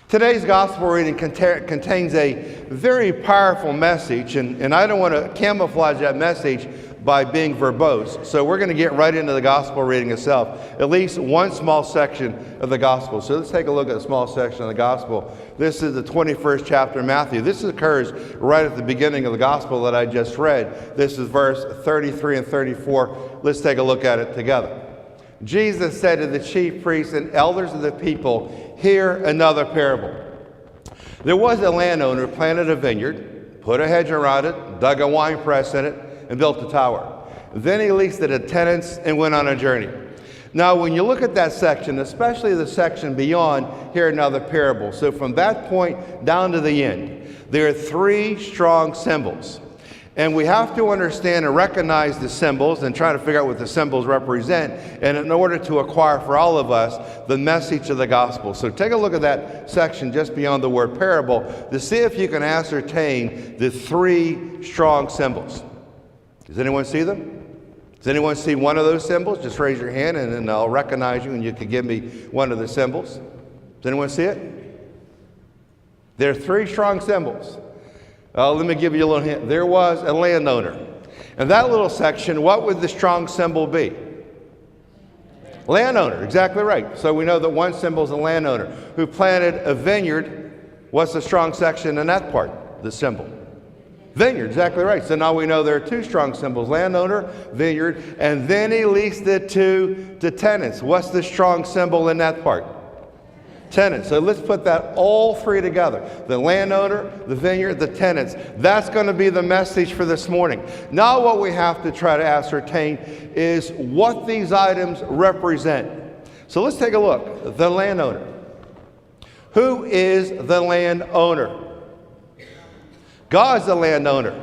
Today's gospel reading contains a very powerful message, and I don't want to camouflage that message by being verbose. So we're going to get right into the gospel reading itself, at least one small section of the gospel. So let's take a look at a small section of the gospel. This is the 21st chapter of Matthew. This occurs right at the beginning of the gospel that I just read. This is verse 33 and 34. Let's take a look at it together. Jesus said to the chief priests and elders of the people, "Hear another parable. There was a landowner who planted a vineyard, put a hedge around it, dug a wine press in it, and built a tower. Then he leased it to tenants and went on a journey." Now, when you look at that section, especially the section beyond, hear another parable. So from that point down to the end, there are three strong symbols. And we have to understand and recognize the symbols and try to figure out what the symbols represent, and in order to acquire for all of us the message of the gospel. So take a look at that section just beyond the word parable to see if you can ascertain the three strong symbols. Does anyone see them? Does anyone see one of those symbols? Just raise your hand and then I'll recognize you and you can give me one of the symbols. Does anyone see it? There are three strong symbols. Let me give you a little hint. There was a landowner. In that little section, what would the strong symbol be? Landowner, exactly right. So we know that one symbol is a landowner who planted a vineyard. What's the strong section in that part, the symbol? Vineyard, exactly right. So now we know there are two strong symbols, landowner, vineyard, and then he leased it to tenants. What's the strong symbol in that part? Tenants. So let's put that all three together. The landowner, the vineyard, the tenants. That's going to be the message for this morning. Now what we have to try to ascertain is what these items represent. So let's take a look. The landowner. Who is the landowner? God's the landowner.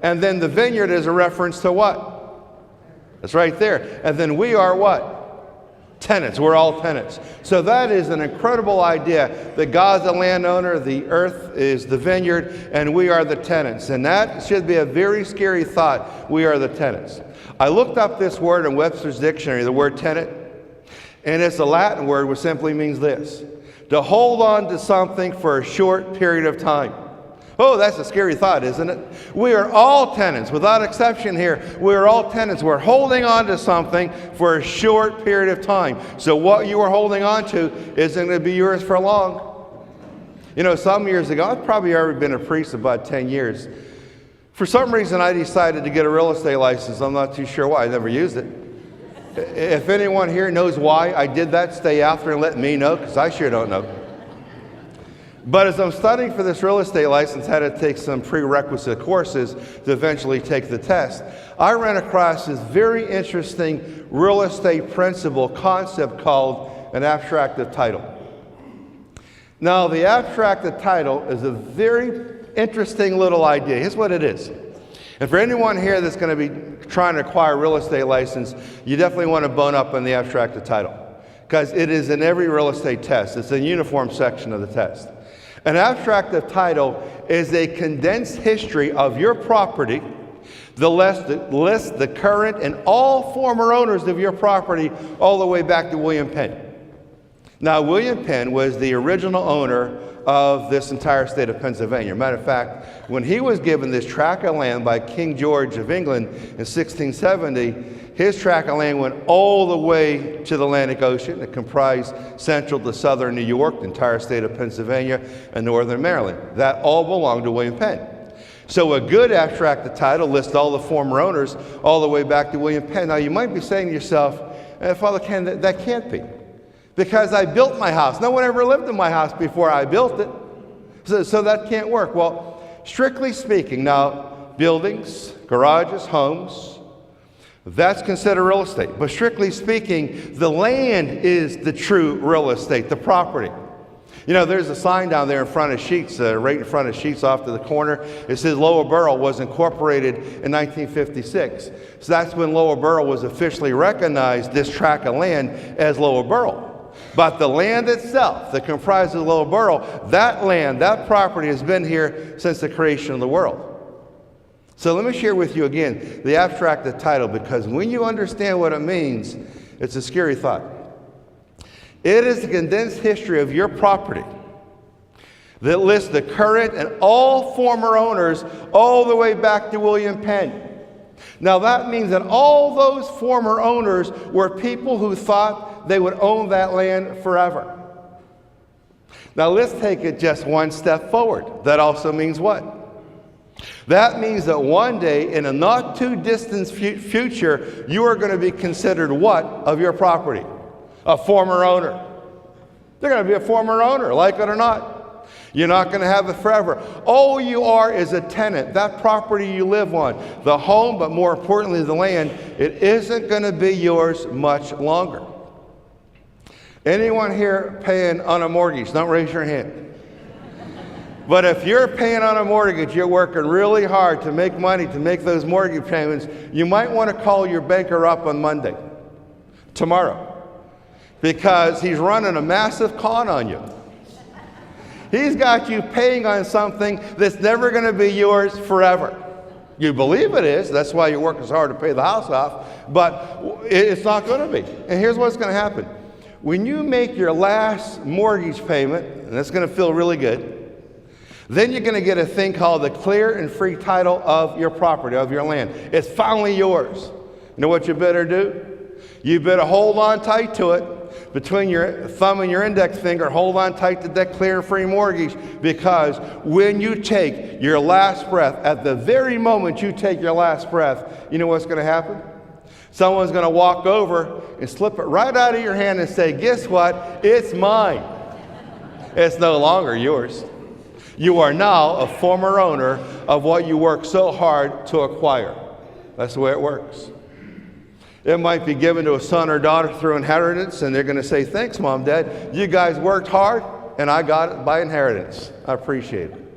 And then the vineyard is a reference to what? That's right there. And then we are what? Tenants. We're all tenants. So that is an incredible idea that God's the landowner, the earth is the vineyard, and we are the tenants. And that should be a very scary thought. We are the tenants. I looked up this word in Webster's dictionary, the word tenant, and it's a Latin word which simply means this: to hold on to something for a short period of time. Oh, that's a scary thought, isn't it? We are all tenants, without exception here. We are all tenants. We're holding on to something for a short period of time. So what you are holding on to isn't going to be yours for long. You know, some years ago, I've probably already been a priest about 10 years. For some reason, I decided to get a real estate license. I'm not too sure why. I never used it. If anyone here knows why I did that, stay after and let me know, because I sure don't know. But as I'm studying for this real estate license, I had to take some prerequisite courses to eventually take the test. I ran across this very interesting real estate principle concept called an abstractive title. Now, the abstractive title is a very interesting little idea. Here's what it is. And for anyone here that's going to be trying to acquire a real estate license, you definitely want to bone up on the abstractive title, because it is in every real estate test. It's a uniform section of the test. An abstractive title is a condensed history of your property, the list the current and all former owners of your property all the way back to William Penn. Now, William Penn was the original owner of this entire state of Pennsylvania. Matter of fact, when he was given this tract of land by King George of England in 1670, his tract of land went all the way to the Atlantic Ocean. It comprised central to southern New York, the entire state of Pennsylvania, and northern Maryland. That all belonged to William Penn. So a good abstracted title lists all the former owners all the way back to William Penn. Now you might be saying to yourself, Father Ken, that can't be, because I built my house. No one ever lived in my house before I built it. So that can't work. Well, strictly speaking, now buildings, garages, homes, that's considered real estate. But strictly speaking, the land is the true real estate, the property. You know, there's a sign down there in front of Sheets, right in front of Sheets off to the corner. It says Lower Borough was incorporated in 1956. So that's when Lower Borough was officially recognized, this tract of land, as Lower Borough. But the land itself that comprises Lower Borough, that land, that property has been here since the creation of the world. So let me share with you again the abstracted title, because when you understand what it means, it's a scary thought. It is the condensed history of your property, that lists the current and all former owners all the way back to William Penn. Now that means that all those former owners were people who thought they would own that land forever. Now let's take it just one step forward. That also means what? That means that one day in a not too distant future, you are going to be considered what of your property? A former owner. They're going to be a former owner, like it or not. You're not going to have it forever. All you are is a tenant. That property you live on, the home, but more importantly the land, it isn't going to be yours much longer. Anyone here paying on a mortgage? Don't raise your hand. But if you're paying on a mortgage, you're working really hard to make money to make those mortgage payments, you might want to call your banker up on Monday, tomorrow, because he's running a massive con on you. He's got you paying on something that's never going to be yours forever. You believe it is. That's why you're working so hard to pay the house off. But it's not going to be. And here's what's going to happen. When you make your last mortgage payment, and that's going to feel really good, then you're going to get a thing called the clear and free title of your property, of your land. It's finally yours. You know what you better do? You better hold on tight to it. Between your thumb and your index finger, hold on tight to that clear and free mortgage, because when you take your last breath, at the very moment you take your last breath, you know what's going to happen? Someone's going to walk over and slip it right out of your hand and say, guess what? It's mine. It's no longer yours. You are now a former owner of what you worked so hard to acquire. That's the way it works. It might be given to a son or daughter through inheritance, and they're going to say, thanks, Mom, Dad. You guys worked hard, and I got it by inheritance. I appreciate it.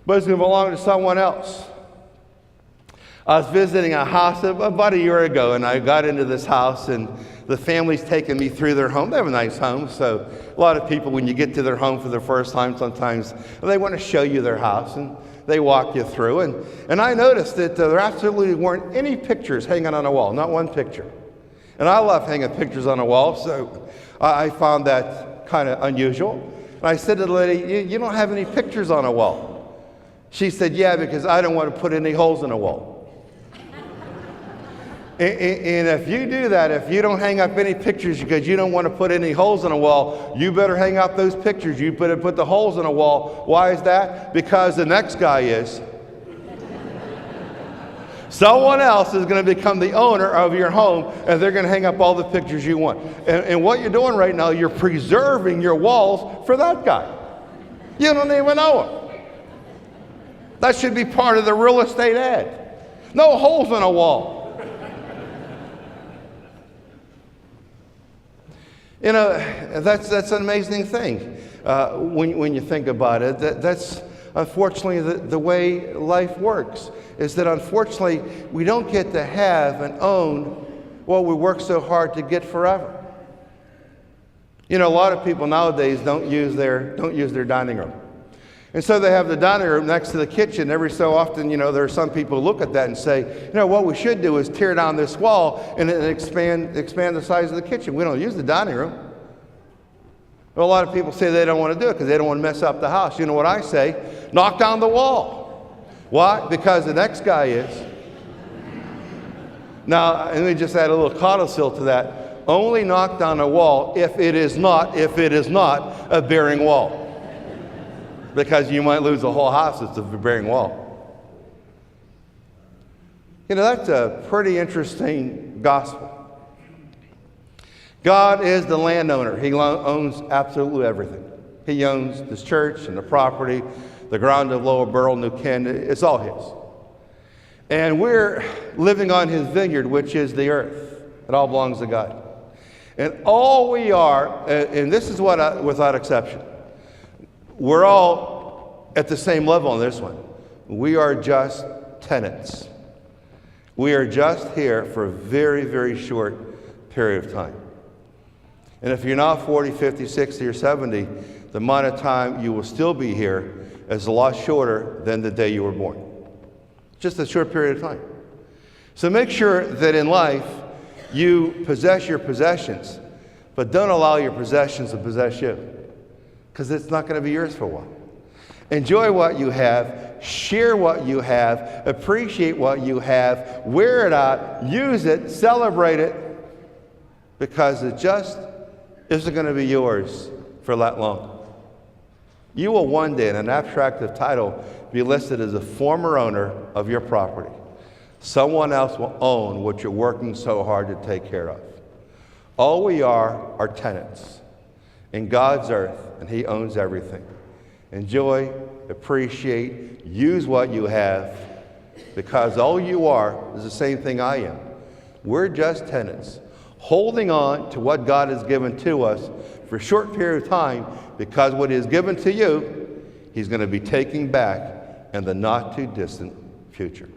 But it's going to belong to someone else. I was visiting a house about a year ago, and I got into this house, and the family's taken me through their home. They have a nice home, so a lot of people, when you get to their home for the first time, sometimes they want to show you their house, and they walk you through. And I noticed that there absolutely weren't any pictures hanging on a wall, not one picture. And I love hanging pictures on a wall, so I found that kind of unusual. And I said to the lady, you don't have any pictures on a wall? She said, yeah, because I don't want to put any holes in a wall. And if you do that, if you don't hang up any pictures because you don't want to put any holes in a wall, you better hang up those pictures. You better put the holes in a wall. Why is that? Because the next guy is. Someone else is going to become the owner of your home, and they're going to hang up all the pictures you want. And what you're doing right now, you're preserving your walls for that guy. You don't even know him. That should be part of the real estate ad. No holes in a wall. You know, that's an amazing thing when you think about it. That's unfortunately the way life works, is that unfortunately we don't get to have and own what we work so hard to get forever. You know, a lot of people nowadays don't use their dining room. And so they have the dining room next to the kitchen. Every so often, you know, there are some people who look at that and say, you know, what we should do is tear down this wall and expand the size of the kitchen. We don't use the dining room. Well, a lot of people say they don't want to do it because they don't want to mess up the house. You know what I say? Knock down the wall. Why? Because the next guy is. Now, let me just add a little codicil to that. Only knock down a wall if it is not a bearing wall. Because you might lose the whole house if it's a bearing wall. You know, that's a pretty interesting gospel. God is the landowner. He owns absolutely everything. He owns this church and the property, the ground of Lower Burrell, New Canada. It's all his. And we're living on his vineyard, which is the earth. It all belongs to God. And all we are, and this is what without exception, we're all at the same level on this one. We are just tenants. We are just here for a very, very short period of time. And if you're not 40, 50, 60, or 70, the amount of time you will still be here is a lot shorter than the day you were born. Just a short period of time. So make sure that in life you possess your possessions, but don't allow your possessions to possess you. because it's not going to be yours for a while. Enjoy what you have, share what you have, appreciate what you have, wear it out, use it, celebrate it, because it just isn't going to be yours for that long. You will one day, in an abstractive title, be listed as a former owner of your property. Someone else will own what you're working so hard to take care of. All we are tenants in God's earth, and He owns everything. Enjoy, appreciate, use what you have, because all you are is the same thing I am. We're just tenants, holding on to what God has given to us for a short period of time, because what He has given to you, He's going to be taking back in the not too distant future.